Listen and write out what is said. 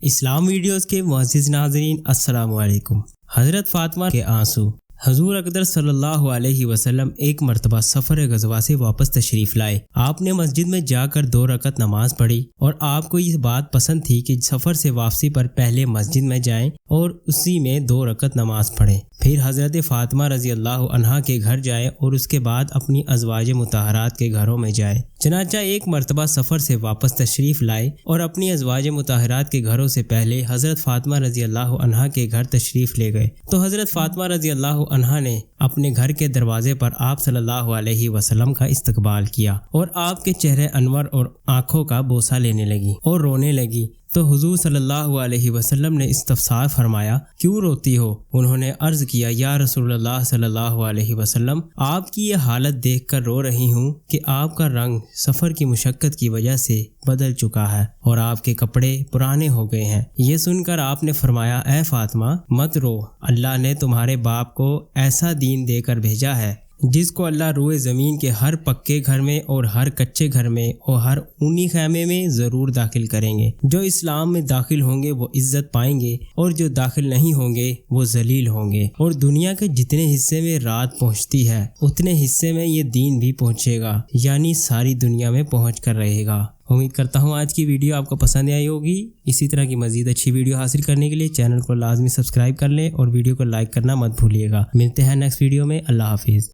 اسلام videos کے معزز ناظرین السلام علیکم۔ حضرت فاطمہ کے آنسو۔ حضور اقدس صلی اللہ علیہ وسلم ایک مرتبہ سفر غزوہ سے واپس تشریف لائے۔ آپ نے مسجد میں جا کر 2 رکعت نماز پڑھی اور آپ کو یہ بات پسند تھی کہ سفر سے واپسی پر پہلے مسجد میں جائیں اور اسی میں 2 رکعت نماز پڑھیں، پھر حضرت فاطمہ رضی اللہ عنہا کے گھر جائیں اور اس کے بعد اپنی ازواج مطہرات کے گھروں میں جائیں۔ چنانچہ ایک مرتبہ سفر سے واپس تشریف لائے اور اپنی ازواج مطہرات کے گھروں سے پہلے حضرت فاطمہ رضی اللہ عنہا کے گھر تشریف لے گئے تو حضرت فاطمہ رضی اللہ عنہا نے اپنے گھر کے دروازے پر آپ صلی اللہ علیہ وسلم کا استقبال کیا اور آپ کے چہرے انور اور آنکھوں کا بوسہ لینے لگی اور رونے لگی تو حضور صلی اللہ علیہ وسلم نے استفسار فرمایا، کیوں روتی ہو؟ انہوں نے عرض کیا، یا رسول اللہ صلی اللہ علیہ وسلم، آپ کی یہ حالت دیکھ کر رو رہی ہوں کہ آپ کا رنگ سفر کی مشقت کی وجہ سے بدل چکا ہے اور آپ کے کپڑے پرانے ہو گئے ہیں۔ یہ سن کر آپ نے فرمایا، اے فاطمہ مت رو، اللہ نے تمہارے باپ کو ایسا دین دے کر بھیجا ہے جس کو اللہ روئے زمین کے ہر پکے گھر میں اور ہر کچے گھر میں اور ہر اونی خیمے میں ضرور داخل کریں گے۔ جو اسلام میں داخل ہوں گے وہ عزت پائیں گے اور جو داخل نہیں ہوں گے وہ ذلیل ہوں گے، اور دنیا کے جتنے حصے میں رات پہنچتی ہے اتنے حصے میں یہ دین بھی پہنچے گا، یعنی ساری دنیا میں پہنچ کر رہے گا۔ امید کرتا ہوں آج کی ویڈیو آپ کو پسند آئی ہوگی۔ اسی طرح کی مزید اچھی ویڈیو حاصل کرنے کے لیے چینل کو لازمی سبسکرائب کر لیں اور ویڈیو کو لائک کرنا مت بھولیے گا۔ ملتے ہیں نیکسٹ ویڈیو میں۔ اللہ حافظ۔